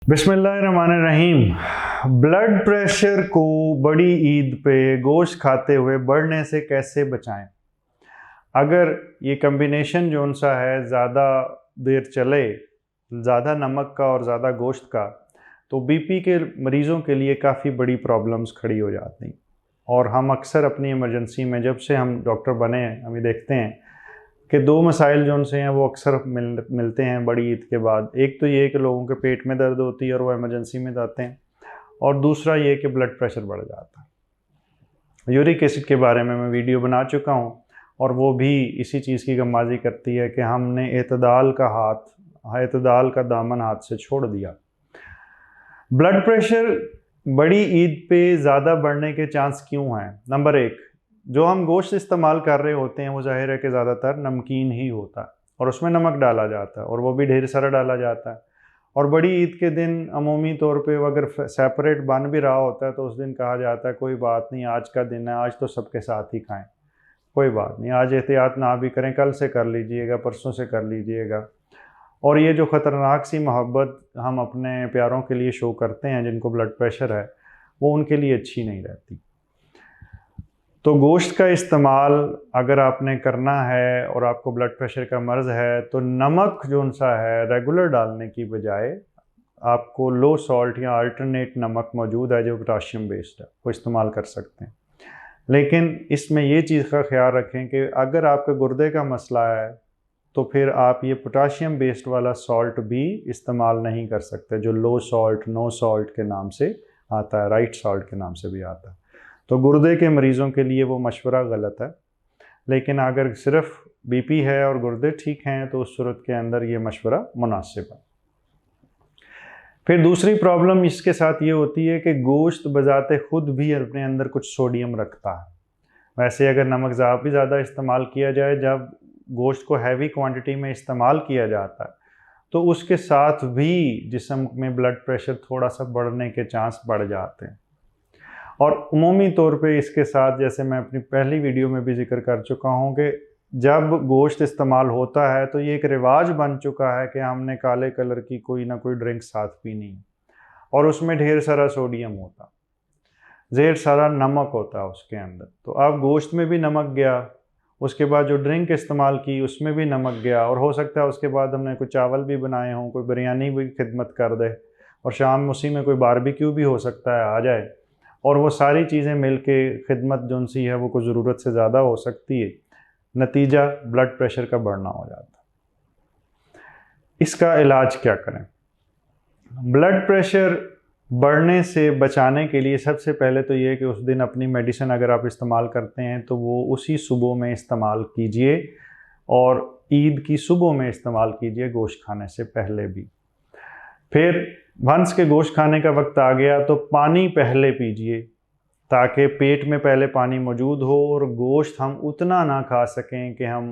बिस्मिल्लाहिर्रहमानिर्रहीम। Blood pressure को बड़ी ईद पे गोश्त खाते हुए बढ़ने से कैसे बचाएं? अगर ये कम्बिनेशन जो सा है ज़्यादा देर चले, ज़्यादा नमक का और ज़्यादा गोश्त का, तो बीपी के मरीज़ों के लिए काफ़ी बड़ी प्रॉब्लम्स खड़ी हो जाती हैं। और हम अक्सर अपनी इमरजेंसी में, जब से हम डॉक्टर बने हैं, हम ये देखते हैं कि दो मसाइल जो उनसे हैं वो अक्सर मिलते हैं बड़ी ईद के बाद। एक तो ये कि लोगों के पेट में दर्द होती है और वो इमरजेंसी में जाते हैं, और दूसरा ये कि ब्लड प्रेशर बढ़ जाता है। यूरिक एसिड के बारे में मैं वीडियो बना चुका हूँ, और वो भी इसी चीज़ की गम्माजी करती है कि हमने एतदाल का दामन हाथ से छोड़ दिया। ब्लड प्रेशर बड़ी ईद पे ज़्यादा बढ़ने के चांस क्यों हैं? नंबर एक, जो हम गोश्त इस्तेमाल कर रहे होते हैं वो जाहिर है कि ज़्यादातर नमकीन ही होता है, और उसमें नमक डाला जाता है, और वो भी ढेर सारा डाला जाता है। और बड़ी ईद के दिन अमूमी तौर पे अगर सेपरेट बन भी रहा होता है तो उस दिन कहा जाता है कोई बात नहीं, आज का दिन है, आज तो सबके साथ ही खाएं, कोई बात नहीं, आज एहतियात ना भी करें, कल से कर लीजिएगा, परसों से कर लीजिएगा। और ये जो ख़तरनाक सी मोहब्बत हम अपने प्यारों के लिए शो करते हैं जिनको ब्लड प्रेशर है, वो उनके लिए अच्छी नहीं रहती। तो गोश्त का इस्तेमाल अगर आपने करना है और आपको ब्लड प्रेशर का मर्ज़ है, तो नमक जो सा है रेगुलर डालने की बजाय आपको लो सॉल्ट या अल्टरनेट नमक मौजूद है जो पोटाशियम बेस्ड है, वो इस्तेमाल कर सकते हैं। लेकिन इसमें ये चीज़ का ख्याल रखें कि अगर आपके गुर्दे का मसला है तो फिर आप ये पोटाशियम बेस्ड वाला सॉल्ट भी इस्तेमाल नहीं कर सकते, जो लो सॉल्ट, नो सॉल्ट के नाम से आता है, राइट सॉल्ट के नाम से भी आता है। तो गुर्दे के मरीज़ों के लिए वो मशवरा गलत है। लेकिन अगर सिर्फ बीपी है और गुर्दे ठीक हैं तो उस सूरत के अंदर ये मशवरा मुनासिब है। फिर दूसरी प्रॉब्लम इसके साथ ये होती है कि गोश्त बजाते खुद भी अपने अंदर कुछ सोडियम रखता है। वैसे अगर नमक भी ज़्यादा इस्तेमाल किया जाए, जब गोश्त को हैवी क्वांटिटी में इस्तेमाल किया जाता है, तो उसके साथ भी जिस्म में ब्लड प्रेशर थोड़ा सा बढ़ने के चांस बढ़ जाते हैं। और उमूमी तौर पे इसके साथ, जैसे मैं अपनी पहली वीडियो में भी जिक्र कर चुका हूँ कि जब गोश्त इस्तेमाल होता है तो ये एक रिवाज बन चुका है कि हमने काले कलर की कोई ना कोई ड्रिंक साथ पीनी है, और उसमें ढेर सारा सोडियम होता, ढेर सारा नमक होता है उसके अंदर। तो अब गोश्त में भी नमक गया, उसके बाद जो ड्रिंक इस्तेमाल की उसमें भी नमक गया, और हो सकता है उसके बाद हमने कोई चावल भी बनाए हों, कोई बिरयानी भी खिदमत कर दे, और शाम उसी में कोई बारबेक्यू भी हो सकता है आ जाए, और वो सारी चीज़ें मिल के खिदमत जो सी है वो कुछ ज़रूरत से ज़्यादा हो सकती है। नतीजा ब्लड प्रेशर का बढ़ना हो जाता है। इसका इलाज क्या करें? ब्लड प्रेशर बढ़ने से बचाने के लिए सबसे पहले तो ये कि उस दिन अपनी मेडिसिन अगर आप इस्तेमाल करते हैं तो वो उसी सुबह में इस्तेमाल कीजिए, और ईद की सुबह में इस्तेमाल कीजिए, गोश्त खाने से पहले भी। फिर वंस के गोश्त खाने का वक्त आ गया तो पानी पहले पीजिए, ताकि पेट में पहले पानी मौजूद हो और गोश्त हम उतना ना खा सकें कि हम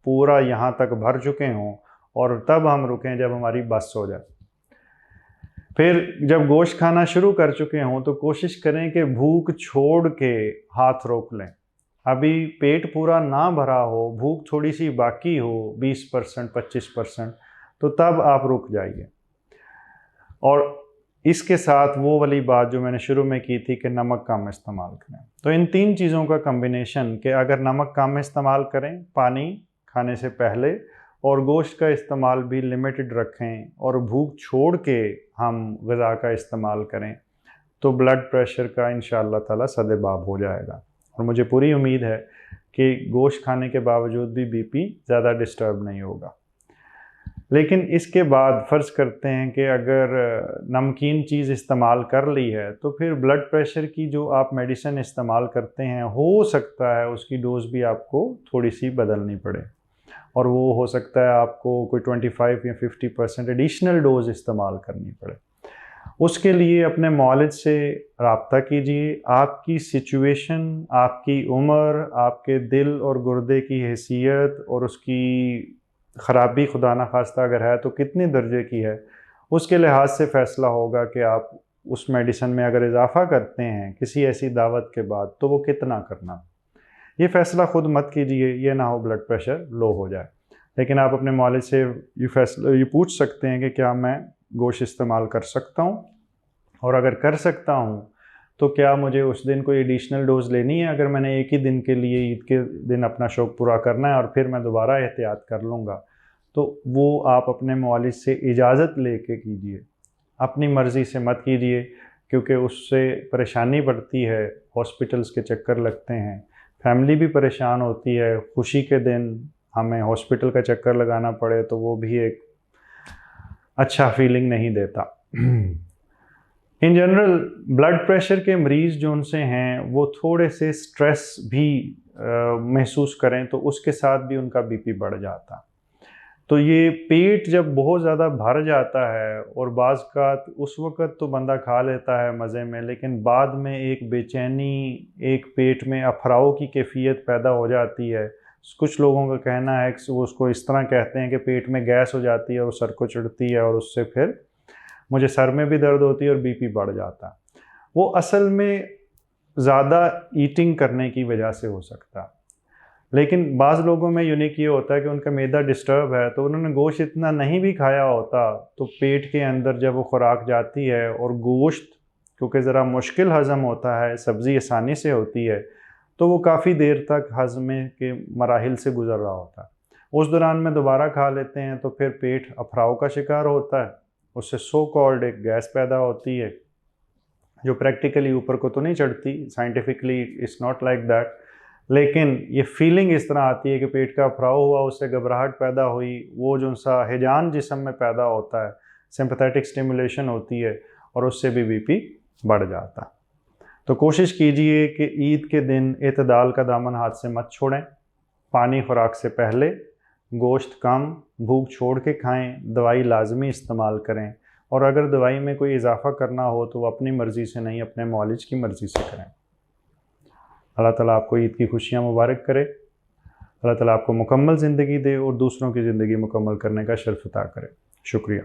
पूरा यहाँ तक भर चुके हों, और तब हम रुकें जब हमारी बस हो जाए। फिर जब गोश्त खाना शुरू कर चुके हों तो कोशिश करें कि भूख छोड़ के हाथ रोक लें। अभी पेट पूरा ना भरा हो, भूख थोड़ी सी बाकी हो, 20%, 25%, तो तब आप रुक जाइए। और इसके साथ वो वाली बात जो मैंने शुरू में की थी कि नमक कम इस्तेमाल करें। तो इन तीन चीज़ों का कम्बिनेशन कि अगर नमक कम इस्तेमाल करें पानी खाने से पहले, और गोश्त का इस्तेमाल भी लिमिटेड रखें, और भूख छोड़ के हम ग़िज़ा का इस्तेमाल करें, तो ब्लड प्रेशर का इंशाअल्लाह ताला सदेबाब हो जाएगा। और मुझे पूरी उम्मीद है कि गोश्त खाने के बावजूद भी बीपी ज़्यादा डिस्टर्ब नहीं होगा। लेकिन इसके बाद फ़र्ज़ करते हैं कि अगर नमकीन चीज़ इस्तेमाल कर ली है, तो फिर ब्लड प्रेशर की जो आप मेडिसिन इस्तेमाल करते हैं, हो सकता है उसकी डोज़ भी आपको थोड़ी सी बदलनी पड़े, और वो हो सकता है आपको कोई 25 या 50% एडिशनल डोज़ इस्तेमाल करनी पड़े। उसके लिए अपने मौलिद से रब्ता कीजिए। आपकी सिचुएशन, आपकी उम्र, आपके दिल और गुर्दे की हैसियत और उसकी ख़राबी खुदा न खास्ता अगर है तो कितने दर्जे की है, उसके लिहाज से फ़ैसला होगा कि आप उस मेडिसिन में अगर इजाफा करते हैं किसी ऐसी दावत के बाद, तो वो कितना करना, ये फ़ैसला ख़ुद मत कीजिए, ये ना हो ब्लड प्रेशर लो हो जाए। लेकिन आप अपने मौलिद से ये पूछ सकते हैं कि क्या मैं गोश्त इस्तेमाल कर सकता हूँ, और अगर कर सकता हूँ तो क्या मुझे उस दिन कोई एडिशनल डोज लेनी है। अगर मैंने एक ही दिन के लिए ईद के दिन अपना शौक़ पूरा करना है और फिर मैं दोबारा एहतियात कर लूँगा, तो वो आप अपने मौलिद से इजाज़त लेके कीजिए, अपनी मर्ज़ी से मत कीजिए, क्योंकि उससे परेशानी बढ़ती है, हॉस्पिटल्स के चक्कर लगते हैं, फैमिली भी परेशान होती है। खुशी के दिन हमें हॉस्पिटल का चक्कर लगाना पड़े तो वो भी एक अच्छा फीलिंग नहीं देता। इन जनरल ब्लड प्रेशर के मरीज़ जो उनसे हैं वो थोड़े से स्ट्रेस भी महसूस करें तो उसके साथ भी उनका बीपी बढ़ जाता। तो ये पेट जब बहुत ज़्यादा भर जाता है, और बाज़ का उस वक़्त तो बंदा खा लेता है मज़े में, लेकिन बाद में एक बेचैनी, एक पेट में अफराव की कैफ़ियत पैदा हो जाती है। कुछ लोगों का कहना है कि वो उसको इस तरह कहते हैं कि पेट में गैस हो जाती है और सर को चिढ़ती है, और उससे फिर मुझे सर में भी दर्द होती है और बीपी बढ़ जाता है। वो असल में ज़्यादा ईटिंग करने की वजह से हो सकता है। लेकिन बाज़ लोगों में यूनिक ये होता है कि उनका मैदा डिस्टर्ब है, तो उन्होंने गोश्त इतना नहीं भी खाया होता, तो पेट के अंदर जब वो खुराक जाती है, और गोश्त क्योंकि ज़रा मुश्किल हज़म होता है, सब्ज़ी आसानी से होती है, तो वो काफ़ी देर तक हज़मे के मराहिल से गुज़र रहा होता है। उस दौरान में दोबारा खा लेते हैं तो फिर पेट अफराव का शिकार होता है, उससे सो कॉल्ड एक गैस पैदा होती है, जो प्रैक्टिकली ऊपर को तो नहीं चढ़ती, scientifically it's not like that, लेकिन ये फीलिंग इस तरह आती है कि पेट का अफराव हुआ, उससे घबराहट पैदा हुई, वो जो सा हिजान जिस्म में पैदा होता है, सिंपैथेटिक स्टिमुलेशन होती है, और उससे भी बीपी बढ़ जाता है। तो कोशिश कीजिए कि ईद के दिन एतदाल का दामन हाथ से मत छोड़ें, पानी खुराक से पहले, गोश्त कम, भूख छोड़ के खाएं, दवाई लाजमी इस्तेमाल करें, और अगर दवाई में कोई इजाफा करना हो तो वो अपनी मर्ज़ी से नहीं, अपने मौलिज की मर्ज़ी से करें। अल्लाह ताला आपको ईद की खुशियाँ मुबारक करे, अल्लाह ताला आपको मुकम्मल ज़िंदगी दे और दूसरों की ज़िंदगी मुकम्मल करने का शर्फ अता करे। शुक्रिया।